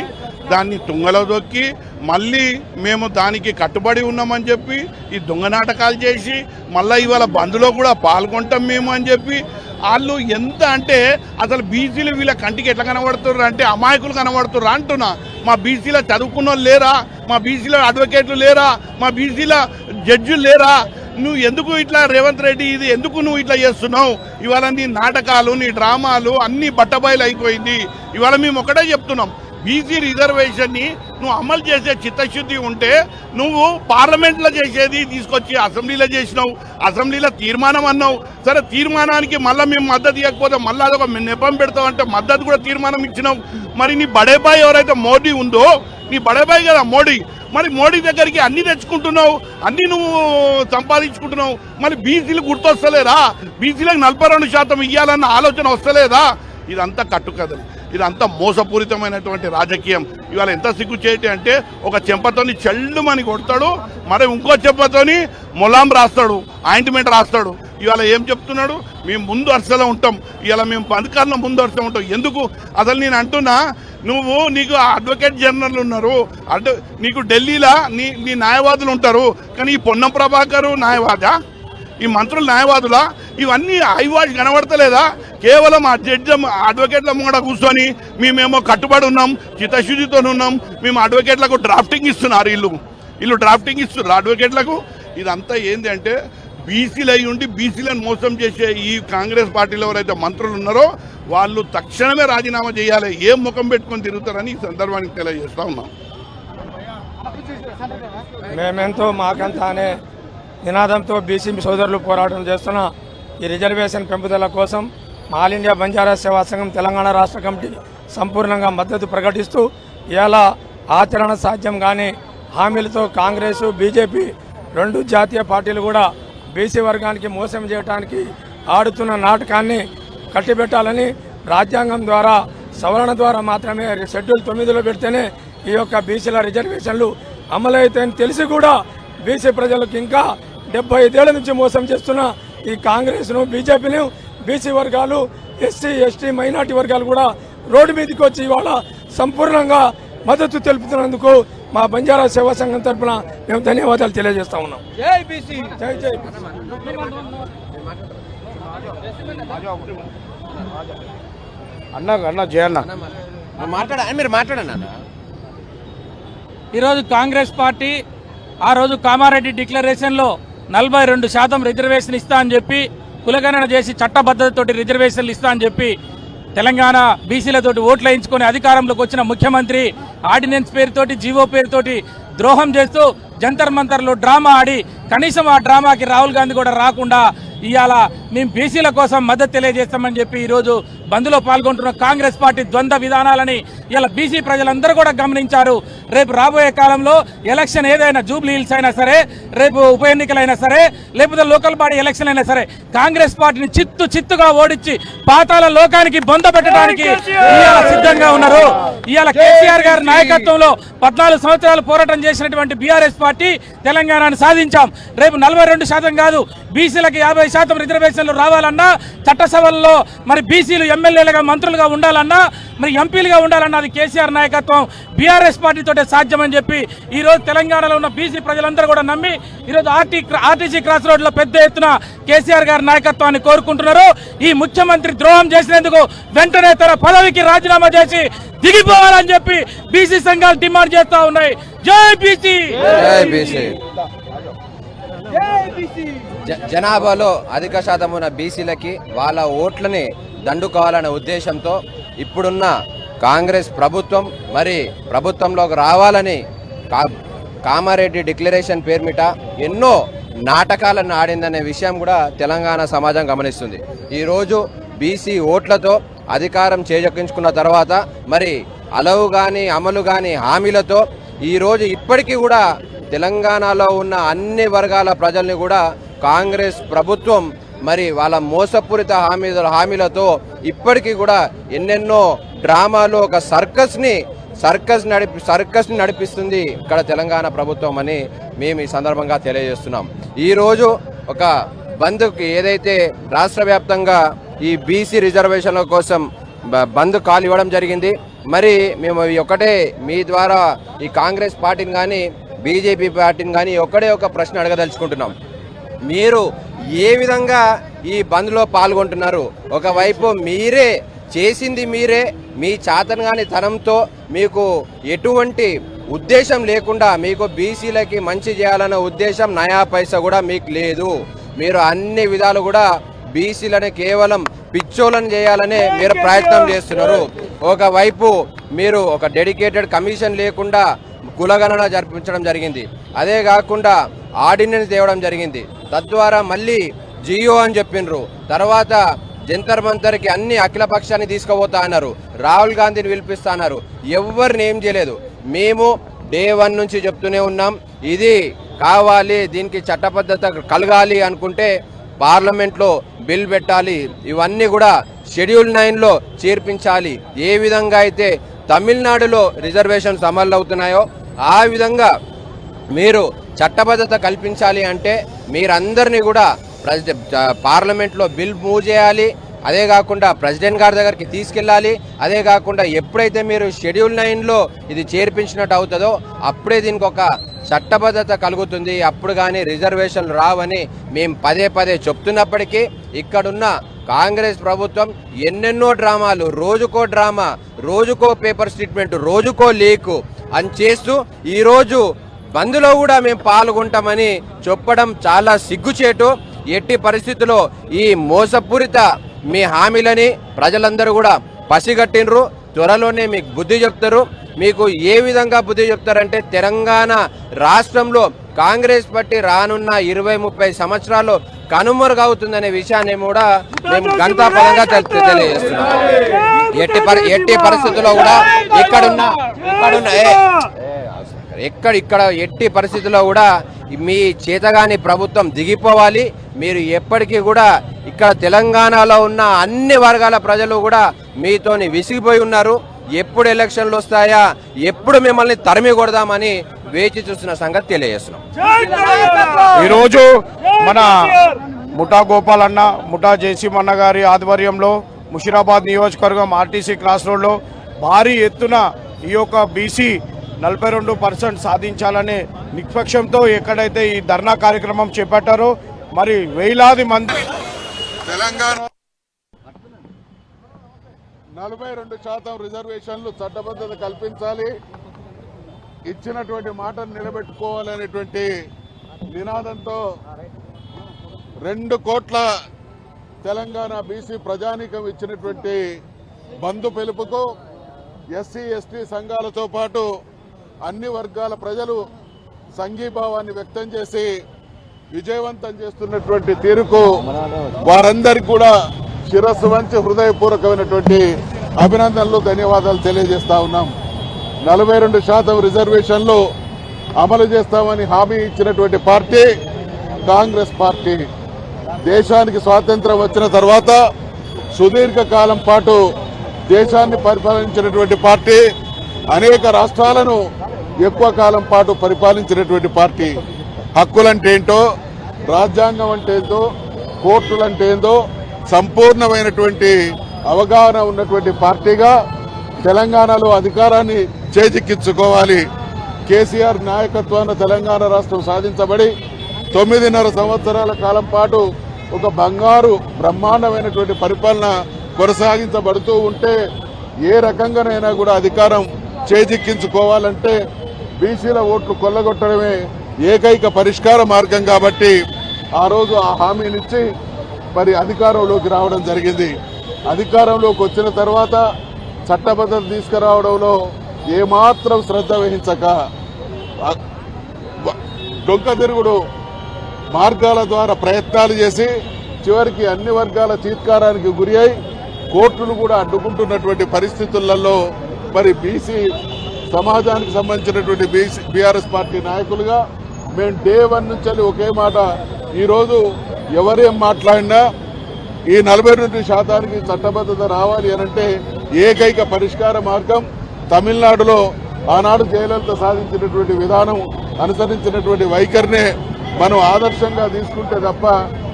దాన్ని తుంగలో దొక్కి మళ్ళీ మేము దానికి కట్టుబడి ఉన్నామని చెప్పి ఈ దొంగ నాటకాలు చేసి మళ్ళీ ఇవాళ బంద్లో కూడా పాల్గొంటాం మేము అని చెప్పి వాళ్ళు ఎంత అంటే అసలు బీసీలు వీళ్ళ కంటికి ఎట్లా కనబడుతుర్రు అంటే అమాయకులు కనబడుతుర్రు అంటున్నా. మా బీసీలో చదువుకున్న వాళ్ళు లేరా? మా బీసీలో అడ్వకేట్లు లేరా? మా బీసీలో జడ్జిలు లేరా? నువ్వు ఎందుకు ఇట్లా రేవంత్ రెడ్డి ఇది ఎందుకు నువ్వు ఇట్లా చేస్తున్నావు? ఇవాళ నీ నాటకాలు నీ డ్రామాలు అన్నీ బట్టబయలు అయిపోయింది. ఇవాళ మేము ఒకటే చెప్తున్నాం, బీసీ రిజర్వేషన్ని నువ్వు అమలు చేసే చిత్తశుద్ధి ఉంటే నువ్వు పార్లమెంట్లో చేసేది తీసుకొచ్చి అసెంబ్లీలో చేసినావు, అసెంబ్లీలో తీర్మానం అన్నావు. సరే తీర్మానానికి మళ్ళీ మేము మద్దతు ఇవ్వకపోతే మళ్ళీ అదొక నెపం పెడతావు అంటే మద్దతు కూడా తీర్మానం ఇచ్చినావు. మరి నీ బడేబాయి ఎవరైతే మోడీ ఉందో, నీ బడేబాయి కదా మోడీ, మరి మోడీ దగ్గరికి అన్ని తెచ్చుకుంటున్నావు, అన్ని నువ్వు సంపాదించుకుంటున్నావు. మరి బీసీలు గుర్తొస్తలేదా? బీసీలకు 42% ఇవ్వాలన్న ఆలోచన వస్తలేదా? ఇదంతా కట్టుకథలు, ఇదంతా మోసపూరితమైనటువంటి రాజకీయం. ఇవాళ ఎంత సిగ్గుచేటి అంటే ఒక చెంపతోని చెల్లుమని కొడతాడు, మరి ఇంకో చెంపతోని మొలాం రాస్తాడు, ఆయింట్మెంట్ రాస్తాడు. ఇవాళ ఏం చెప్తున్నాడు? మేము ముందు వరుసలో ఉంటాం, ఇవాళ మేము పథకాల్లో ముందు వరుసలో ఉంటాం. ఎందుకు అసలు నేను అంటున్నా, నీకు అడ్వకేట్ జనరల్ ఉన్నారు, నీకు ఢిల్లీలో నీ న్యాయవాదులు ఉంటారు, కానీ ఈ పొన్నం ప్రభాకర్ న్యాయవాదా? ఈ మంత్రులు న్యాయవాదులా? ఇవన్నీ ఐవాజ్ కనబడతలేదా? కేవలం ఆ జడ్జి అడ్వకేట్ల ముంగడ కూర్చొని మేమేమో కట్టుబడి ఉన్నాం, చిత్తశుద్ధితో ఉన్నాం, మేము అడ్వకేట్లకు డ్రాఫ్టింగ్ ఇస్తున్నారు, వీళ్ళు డ్రాఫ్టింగ్ ఇస్తున్నారు అడ్వకేట్లకు. ఇదంతా ఏంటి అంటే బీసీలు అయి ఉండి బీసీలను మోసం చేసే ఈ కాంగ్రెస్ పార్టీలో ఎవరైతే మంత్రులు ఉన్నారో వాళ్ళు తక్షణమే రాజీనామా చేయాలి. ఏం ముఖం పెట్టుకొని తిరుగుతారని ఈ సందర్భానికి తెలియజేస్తా ఉన్నాం. మేమెంతో మాకంతా అనే నినాదంతో బీసీ సోదరులు పోరాటం చేస్తున్న ఈ రిజర్వేషన్ పెంపుదల కోసం ఆల్ ఇండియా బంజారా సేవా సంఘం తెలంగాణ రాష్ట్ర కమిటీ సంపూర్ణంగా మద్దతు ప్రకటిస్తూ ఇలా ఆచరణ సాధ్యం కానీ హామీలతో కాంగ్రెస్ బీజేపీ 2 జాతీయ పార్టీలు కూడా బీసీ వర్గానికి మోసం చేయడానికి ఆడుతున్న నాటకాన్ని కట్టిబెట్టాలని, రాజ్యాంగం ద్వారా సవరణ ద్వారా మాత్రమే షెడ్యూల్ 9లో పెడితేనే ఈ యొక్క బీసీల రిజర్వేషన్లు అమలవుతాయని తెలిసి కూడా బీసీ ప్రజలకు ఇంకా 75 ఏళ్ల నుంచి మోసం చేస్తున్న ఈ కాంగ్రెస్ను బీజేపీని బీసీ వర్గాలు ఎస్సీ ఎస్టీ మైనార్టీ వర్గాలు కూడా రోడ్డు మీదకి వచ్చి ఇవాళ సంపూర్ణంగా మద్దతు తెలుపుతున్నందుకు మా బంజారా సేవా సంఘం తరఫున మేము ధన్యవాదాలు తెలియజేస్తా ఉన్నాం. జై బీసీ, జై జై. అన్న జయన్న మీరు మాట్లాడండి. ఈరోజు కాంగ్రెస్ పార్టీ ఆ రోజు కామారెడ్డి డిక్లరేషన్లో 42% రిజర్వేషన్ ఇస్తా అని చెప్పి కులగణన చేసి చట్టబద్ధతతోటి రిజర్వేషన్లు ఇస్తా అని చెప్పి తెలంగాణ బీసీలతోటి ఓట్లు వేయించుకొని అధికారంలోకి వచ్చిన ముఖ్యమంత్రి ఆర్డినెన్స్ పేరుతోటి జీవో పేరుతోటి ద్రోహం చేస్తూ జంతర్ మంతర్లో డ్రామా ఆడి కనీసం ఆ డ్రామాకి రాహుల్ గాంధీ కూడా రాకుండా ఇవాళ మేము బీసీల కోసం మద్దతు తెలియజేస్తామని చెప్పి ఈరోజు బంద్లో పాల్గొంటున్న కాంగ్రెస్ పార్టీ ద్వంద్వ విధానాలని ఇలా బీసీ ప్రజలందరూ కూడా గమనించారు. రేపు రాబోయే కాలంలో ఎలక్షన్ ఏదైనా జూబ్లీ హిల్స్ అయినా సరే, రేపు ఉప ఎన్నికలైనా సరే, లేకపోతే లోకల్ బాడీ ఎలక్షన్ అయినా సరే కాంగ్రెస్ పార్టీని చిత్తుగా ఓడించి పాతాల లోకానికి బొంద పెట్టడానికి ఇవాళ సిద్ధంగా ఉన్నారు. ఇవాళ కేసీఆర్ గారి నాయకత్వంలో 14 సంవత్సరాలు పోరాటం చేసినటువంటి బీఆర్ఎస్ పార్టీ తెలంగాణను సాధించాం. రేపు 42% కాదు, బీసీలకు 50% రిజర్వేషన్లు రావాలన్నా, చట్టసభల్లో మరి బీసీలు ఎమ్మెల్యేలుగా మంత్రులుగా ఉండాలన్నా, మరి ఎంపీలుగా ఉండాలన్నా అది కేసీఆర్ నాయకత్వం బీఆర్ఎస్ పార్టీతోటే సాధ్యమని చెప్పి ఈ రోజు తెలంగాణలో ఉన్న బీసీ ప్రజలందరూ కూడా నమ్మి ఈరోజు ఆర్టీసీ క్రాస్ రోడ్ లో పెద్ద ఎత్తున కేసీఆర్ గారి నాయకత్వాన్ని కోరుకుంటున్నారు. ఈ ముఖ్యమంత్రి ద్రోహం చేసినందుకు వెంటనే తన పదవికి రాజీనామా చేసి దిగిపోవాలని చెప్పి బీసీ సంఘాలు డిమాండ్ చేస్తా ఉన్నాయి. జై బీసీ. జనాభాలో అధిక శాతం ఉన్న బీసీలకి వాళ్ళ ఓట్లని దండుకోవాలనే ఉద్దేశంతో ఇప్పుడున్న కాంగ్రెస్ ప్రభుత్వం మరి ప్రభుత్వంలోకి రావాలని కామారెడ్డి డిక్లరేషన్ పేరుమిట ఎన్నో నాటకాలను ఆడిందనే విషయం కూడా తెలంగాణ సమాజం గమనిస్తుంది. ఈరోజు బీసీ ఓట్లతో అధికారం చేజెక్కించుకున్న తర్వాత మరి అమలు కానీ హామీలతో ఈరోజు ఇప్పటికీ కూడా తెలంగాణలో ఉన్న అన్ని వర్గాల ప్రజల్ని కూడా కాంగ్రెస్ ప్రభుత్వం మరి వాళ్ళ మోసపూరిత హామీలతో ఇప్పటికీ కూడా ఎన్నెన్నో డ్రామాలు ఒక సర్కస్ నడిపిస్తుంది ఇక్కడ తెలంగాణ ప్రభుత్వం అని మేము ఈ సందర్భంగా తెలియజేస్తున్నాం. ఈరోజు ఒక బంద్కి ఏదైతే రాష్ట్ర వ్యాప్తంగా ఈ బీసీ రిజర్వేషన్ల కోసం బంద్ కాల్ ఇవ్వడం జరిగింది. మరి మేము ఒకటే మీ ద్వారా ఈ కాంగ్రెస్ పార్టీని కానీ బీజేపీ పార్టీని కానీ ఒకటే ఒక ప్రశ్న అడగదలుచుకుంటున్నాం. మీరు ఏ విధంగా ఈ బంద్లో పాల్గొంటున్నారు? ఒకవైపు మీరే చేసింది మీరే, మీ చాతనగాని తనంతో మీకు ఎటువంటి ఉద్దేశం లేకుండా మీకు బీసీలకి మంచి చేయాలన్న ఉద్దేశం నయా పైసా కూడా మీకు లేదు. మీరు అన్ని విధాలు కూడా బీసీలను కేవలం పిచ్చోలను చేయాలనే మీరు ప్రయత్నం చేస్తున్నారు. ఒకవైపు మీరు ఒక డెడికేటెడ్ కమిషన్ లేకుండా కులగణన జరిపించడం జరిగింది. అదే కాకుండా ఆర్డినెన్స్ తేవడం జరిగింది. తద్వారా మళ్ళీ జియో అని చెప్పిండ్రు. తర్వాత జంతర్ మంతర్కి అన్ని అఖిలపక్షాన్ని తీసుకుపోతా అన్నారు. రాహుల్ గాంధీని పిలిపిస్తా అన్నారు. ఎవరిని ఏం చేయలేదు. మేము డే 1 నుంచి చెప్తూనే ఉన్నాం, ఇది కావాలి, దీనికి చట్టబద్ధత కలగాలి అనుకుంటే పార్లమెంట్లో బిల్ పెట్టాలి, ఇవన్నీ కూడా షెడ్యూల్ 9లో చేర్పించాలి. ఏ విధంగా అయితే తమిళనాడులో రిజర్వేషన్స్ అమలు అవుతున్నాయో ఆ విధంగా మీరు చట్టబద్ధత కల్పించాలి. అంటే మీరందరినీ కూడా పార్లమెంట్లో బిల్ మూవ్ చేయాలి. అదే కాకుండా ప్రెసిడెంట్ గారి దగ్గరికి తీసుకెళ్ళాలి. అదే కాకుండా ఎప్పుడైతే మీరు షెడ్యూల్ 9లో ఇది చేర్పించినట్టు అవుతుందో అప్పుడే దీనికి ఒక చట్టబద్ధత కలుగుతుంది. అప్పుడు కానీ రిజర్వేషన్లు రావని మేము పదే చెప్తున్నప్పటికీ ఇక్కడున్న కాంగ్రెస్ ప్రభుత్వం ఎన్నెన్నో డ్రామాలు, రోజుకో డ్రామా, రోజుకో పేపర్ స్టేట్మెంట్, రోజుకో లీకు అని చేస్తూ ఈరోజు బంద్లో కూడా మేము పాల్గొంటామని చెప్పడం చాలా సిగ్గుచేటు. ఎట్టి పరిస్థితుల్లో ఈ మోసపూరిత మీ హామీలని ప్రజలందరూ కూడా పసిగట్టినరు. త్వరలోనే మీకు బుద్ధి చెప్తారు. మీకు ఏ విధంగా బుద్ధి చెప్తారంటే తెలంగాణ రాష్ట్రంలో కాంగ్రెస్ పార్టీ రానున్న 20-30 సంవత్సరాలు కనుమరుగవుతుందనే విషయాన్ని కూడా మేము గంటాపదంగా తెలియజేస్తున్నాం. ఎట్టి పరిస్థితుల్లో కూడా ఇక్కడ ఎట్టి పరిస్థితుల్లో కూడా మీ చేతగాని ప్రభుత్వం దిగిపోవాలి. మీరు ఎప్పటికీ కూడా ఇక్కడ తెలంగాణలో ఉన్న అన్ని వర్గాల ప్రజలు కూడా మీతోని విసిగిపోయి ఉన్నారు. ఎప్పుడు ఎలక్షన్లు వస్తాయా, ఎప్పుడు మిమ్మల్ని తరిమి కొడదామని వేచి చూస్తున్న సంగతి తెలియజేస్తున్నాం. ఈరోజు మన ముఠా గోపాల్ అన్న, ముఠా జయసింహన్న గారి ఆధ్వర్యంలో ముషిరాబాద్ నియోజకవర్గం ఆర్టీసీ క్రాస్ రోడ్లో భారీ ఎత్తున ఈ యొక్క బీసీ 42% సాధించాలనే నిష్పక్షంతో ఎక్కడైతే ఈ ధర్నా కార్యక్రమం చేపట్టారో మరి వేలాది మంది తెలంగాణ 42% రిజర్వేషన్లు చట్టబద్ధత కల్పించాలి, ఇచ్చినటువంటి మాటను నిలబెట్టుకోవాలనేటువంటి నినాదంతో 2 కోట్ల తెలంగాణ బీసీ ప్రజానీకం ఇచ్చినటువంటి బంధు పిలుపుకు ఎస్సీ ఎస్టీ సంఘాలతో పాటు అన్ని వర్గాల ప్రజలు సంఘీభావాన్ని వ్యక్తం చేసి విజయవంతం చేస్తున్నటువంటి తీరుకు వారందరికీ కూడా శిరస్సు వంచి హృదయపూర్వకమైనటువంటి అభినందనలు, ధన్యవాదాలు తెలియజేస్తా ఉన్నాం. 42% రిజర్వేషన్లు అమలు చేస్తామని హామీ ఇచ్చినటువంటి పార్టీ కాంగ్రెస్ పార్టీ. దేశానికి స్వాతంత్రం వచ్చిన తర్వాత సుదీర్ఘకాలం పాటు దేశాన్ని పరిపాలించినటువంటి పార్టీ, అనేక రాష్ట్రాలను ఎక్కువ కాలం పాటు పరిపాలించినటువంటి పార్టీ. హక్కులంటే ఏంటో, రాజ్యాంగం అంటే ఏంటో, కోర్టులంటే ఏందో సంపూర్ణమైనటువంటి అవగాహన ఉన్నటువంటి పార్టీగా తెలంగాణలో అధికారాన్ని చేజిక్కించుకోవాలి. కేసీఆర్ నాయకత్వాన తెలంగాణ రాష్ట్రం సాధించబడి 9.5 సంవత్సరాల కాలం పాటు ఒక బంగారు బ్రహ్మాండమైనటువంటి పరిపాలన కొనసాగించబడుతూ ఉంటే ఏ రకంగానైనా కూడా అధికారం చేజిక్కించుకోవాలంటే బీసీల ఓట్లు కొల్లగొట్టడమే ఏకైక పరిష్కార మార్గం. కాబట్టి ఆ రోజు ఆ హామీనిచ్చి మరి అధికారంలోకి రావడం జరిగింది. అధికారంలోకి వచ్చిన తర్వాత చట్టబద్ధత తీసుకురావడంలో ఏమాత్రం శ్రద్ధ వహించక డొంక తిరుగుడు మార్గాల ద్వారా ప్రయత్నాలు చేసి చివరికి అన్ని వర్గాల చీత్కారానికి గురి అయి కోర్టులు కూడా అడ్డుకుంటున్నటువంటి పరిస్థితులలో మరి బీసీ సమాజానికి సంబంధించినటువంటి బీఆర్ఎస్ పార్టీ నాయకులుగా మేము డే 1 నుంచి ఒకే మాట, ఈరోజు ఎవరేం మాట్లాడినా ఈ 42% చట్టబద్ధత రావాలి అనంటే ఏకైక పరిష్కార మార్గం తమిళనాడులో ఆనాడు జయలలిత సాధించినటువంటి విధానం, అనుసరించినటువంటి వైఖరినే మనం ఆదర్శంగా తీసుకుంటే తప్ప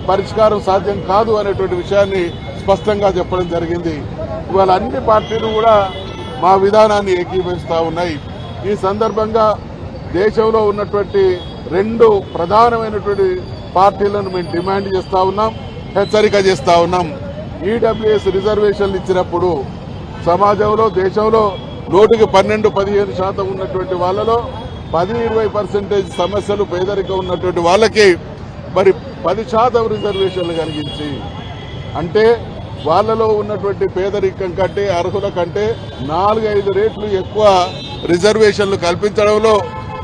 పరిష్కారం సాధ్యం కాదు అనేటువంటి విషయాన్ని స్పష్టంగా చెప్పడం జరిగింది. ఇవాళ అన్ని పార్టీలు కూడా మా విధానాన్ని ఏకీభవిస్తూ ఉన్నాయి. ఈ సందర్భంగా దేశంలో ఉన్నటువంటి 2 ప్రధానమైనటువంటి పార్టీలను మేము డిమాండ్ చేస్తా ఉన్నాం, హెచ్చరిక చేస్తా ఉన్నాం. ఈడబ్ల్యూఎస్ రిజర్వేషన్లు ఇచ్చినప్పుడు సమాజంలో దేశంలో 12-15% ఉన్నటువంటి వాళ్ళలో 10-20% సమస్యలు పేదరికం ఉన్నటువంటి వాళ్ళకి మరి 10% రిజర్వేషన్లు కలిగించి, అంటే వాళ్ళలో ఉన్నటువంటి పేదరికం కంటే అర్హుల కంటే 4-5 రెట్లు ఎక్కువ రిజర్వేషన్లు కల్పించడంలో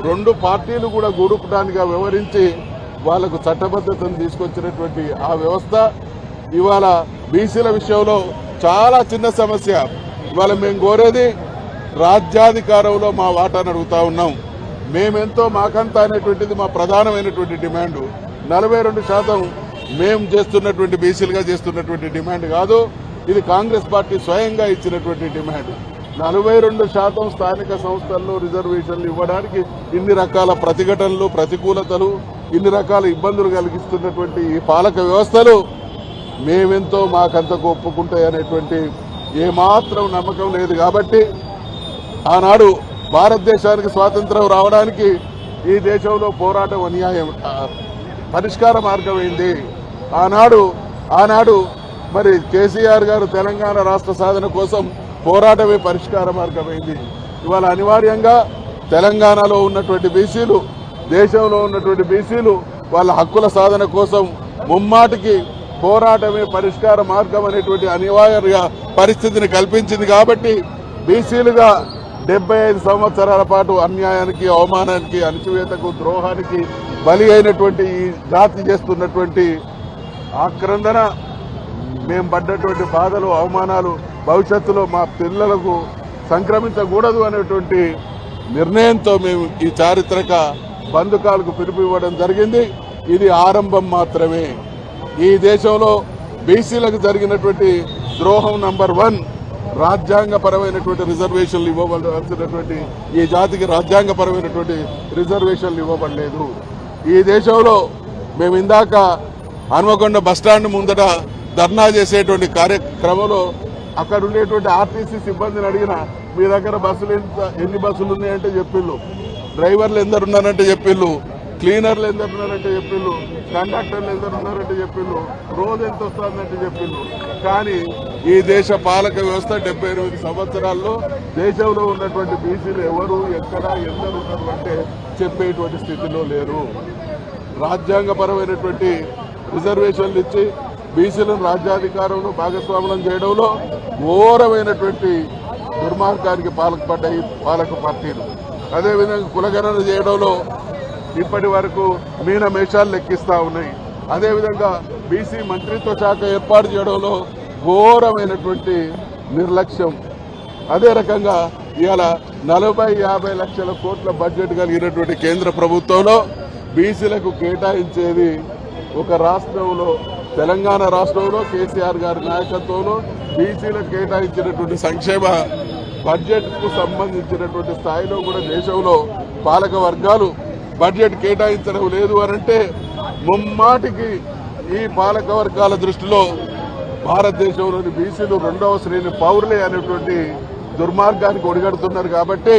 2 పార్టీలు కూడా గూడుపుటానిగా వ్యవహరించి వాళ్లకు చట్టబద్ధతను తీసుకొచ్చినటువంటి ఆ వ్యవస్థ ఇవాళ బీసీల విషయంలో చాలా చిన్న సమస్య. ఇవాళ మేము కోరేది రాజ్యాధికారంలో మా వాటాను అడుగుతా ఉన్నాం. మేమెంతో మాకంతా అనేటువంటిది మా ప్రధానమైనటువంటి డిమాండ్. 42% మేము చేస్తున్నటువంటి బీసీలుగా చేస్తున్నటువంటి డిమాండ్ కాదు, ఇది కాంగ్రెస్ పార్టీ స్వయంగా ఇచ్చినటువంటి డిమాండ్. 42% స్థానిక సంస్థల్లో రిజర్వేషన్లు ఇవ్వడానికి ఇన్ని రకాల ప్రతిఘటనలు, ప్రతికూలతలు, ఇన్ని రకాల ఇబ్బందులు కలిగిస్తున్నటువంటి ఈ పాలక వ్యవస్థలు మేమెంతో మాకంతకు ఒప్పుకుంటాయనేటువంటి ఏమాత్రం నమ్మకం లేదు. కాబట్టి ఆనాడు భారతదేశానికి స్వాతంత్రం రావడానికి ఈ దేశంలో పోరాటం అన్యాయం పరిష్కార మార్గం అయింది. ఆనాడు మరి కేసీఆర్ గారు తెలంగాణ రాష్ట్ర సాధన కోసం పోరాటమే పరిష్కార మార్గమైంది. ఇవాళ అనివార్యంగా తెలంగాణలో ఉన్నటువంటి బీసీలు, దేశంలో ఉన్నటువంటి బీసీలు వాళ్ళ హక్కుల సాధన కోసం ముమ్మాటికి పోరాటమే పరిష్కార మార్గం అనేటువంటి అనివార్య పరిస్థితిని కల్పించింది. కాబట్టి బీసీలుగా 75 సంవత్సరాల పాటు అన్యాయానికి, అవమానానికి, అణచివేతకు, ద్రోహానికి బలి అయినటువంటి ఈ జాతి చేస్తున్నటువంటి ఆక్రందన, మేము పడ్డటువంటి బాధలు, అవమానాలు భవిష్యత్తులో మా పిల్లలకు సంక్రమించకూడదు అనేటువంటి నిర్ణయంతో మేము ఈ చారిత్రక బంధుకాలకు పిలుపు ఇవ్వడం జరిగింది. ఇది ఆరంభం మాత్రమే. ఈ దేశంలో బీసీలకు జరిగినటువంటి ద్రోహం నంబర్ 1 రాజ్యాంగపరమైనటువంటి రిజర్వేషన్లు ఇవ్వబడాల్సినటువంటి ఈ జాతికి రాజ్యాంగపరమైనటువంటి రిజర్వేషన్లు ఇవ్వబడలేదు. ఈ దేశంలో మేము ఇందాక హనుమకొండ బస్టాండ్ ముందట ధర్నా చేసేటువంటి కార్యక్రమంలో అక్కడ ఉండేటువంటి ఆర్టీసీ సిబ్బందిని అడిగిన, మీ దగ్గర బస్సులు ఎన్ని బస్సులు ఉన్నాయంటే చెప్పిళ్ళు, డ్రైవర్లు ఎందరున్నారంటే చెప్పిళ్ళు, క్లీనర్లు ఎందరున్నారంటే చెప్పిళ్ళు, కండక్టర్లు ఎందరున్నారంటే చెప్పిళ్ళు, రోజు ఎంత వస్తుందంటే చెప్పిళ్ళు. కానీ ఈ దేశ పాలక వ్యవస్థ 78 సంవత్సరాల్లో దేశంలో ఉన్నటువంటి బీసీలు ఎవరు, ఎక్కడ, ఎందరు ఉన్నారు అంటే చెప్పేటువంటి స్థితిలో లేరు. రాజ్యాంగపరమైనటువంటి రిజర్వేషన్లు ఇచ్చి బీసీలను రాజ్యాధికారంలో భాగస్వామ్యం చేయడంలో ఘోరమైనటువంటి దుర్మార్గానికి పాల్పడ్డాయి పాలక పార్టీలు. అదేవిధంగా కులగణన చేయడంలో ఇప్పటి వరకు మీనమేషాలు లెక్కిస్తూ ఉన్నాయి. అదేవిధంగా బీసీ మంత్రిత్వ శాఖ ఏర్పాటు చేయడంలో ఘోరమైనటువంటి నిర్లక్ష్యం. అదే రకంగా ఇవాళ 40-50 లక్షల కోట్ల బడ్జెట్ కలిగినటువంటి కేంద్ర ప్రభుత్వంలో బీసీలకు కేటాయించేది ఒక రాష్ట్రంలో, తెలంగాణ రాష్ట్రంలో కేసీఆర్ గారి నాయకత్వంలో బీసీలకు కేటాయించినటువంటి సంక్షేమ బడ్జెట్కు సంబంధించినటువంటి స్థాయిలో కూడా దేశంలో పాలక వర్గాలు బడ్జెట్ కేటాయించడం లేదు అనంటే ముమ్మాటికి ఈ పాలక వర్గాల దృష్టిలో భారతదేశంలోని బీసీలు 2వ శ్రేణి పౌరులే అనేటువంటి దుర్మార్గానికి ఒడిగడుతున్నారు. కాబట్టి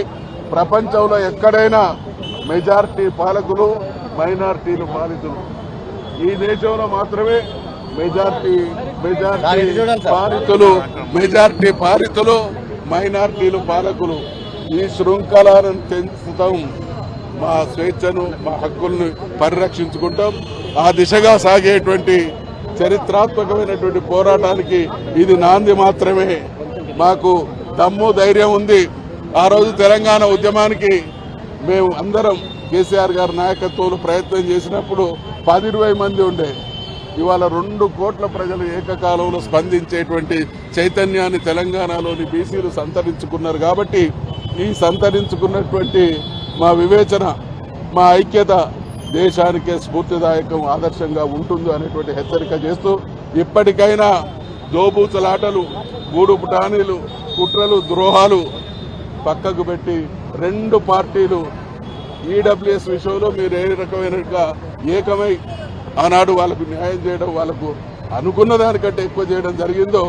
ప్రపంచంలో ఎక్కడైనా మెజారిటీ పాలకులు, మైనారిటీలు పాలితులు. ఈ దేశంలో మాత్రమే మెజారిటీ పాలితులు, మైనారిటీలు పాలకులు. ఈ శృంఖలను పెంచుతాం, మా స్వేచ్ఛను, మా హక్కులను పరిరక్షించుకుంటాం. ఆ దిశగా సాగేటువంటి చరిత్రాత్మకమైనటువంటి పోరాటానికి ఇది నాంది మాత్రమే. మాకు దమ్ము ధైర్యం ఉంది. ఆ రోజు తెలంగాణ ఉద్యమానికి మేము అందరం కేసీఆర్ గారి నాయకత్వంలో ప్రయత్నం చేసినప్పుడు 10-20 మంది ఉండే. ఇవాళ 2 కోట్ల ప్రజలు ఏకకాలంలో స్పందించేటువంటి చైతన్యాన్ని తెలంగాణలోని బీసీలు సంతరించుకున్నారు. కాబట్టి ఈ సంతరించుకున్నటువంటి మా వివేచన, మా ఐక్యత దేశానికే స్ఫూర్తిదాయకం, ఆదర్శంగా ఉంటుంది అనేటువంటి హెచ్చరిక చేస్తూ ఇప్పటికైనా దోబూచలాటలు, గూడుపుటానీలు, కుట్రలు, ద్రోహాలు పక్కకు పెట్టి 2 పార్టీలు ఈడబ్ల్యూఎస్ విషయంలో మీరు ఏ రకమైనగా ఏకమై ఆనాడు వాళ్ళకు న్యాయం చేయడం, వాళ్ళకు అనుకున్న దానికంటే ఎక్కువ చేయడం జరిగిందో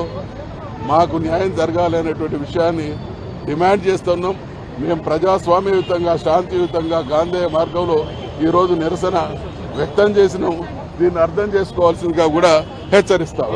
మాకు న్యాయం జరగాలి అనేటువంటి విషయాన్ని డిమాండ్ చేస్తున్నాం. మేము ప్రజాస్వామ్యయుతంగా, శాంతియుతంగా గాంధేయ మార్గంలో ఈరోజు నిరసన వ్యక్తం చేసినాం. దీన్ని అర్థం చేసుకోవాల్సిందిగా కూడా హెచ్చరిస్తాం.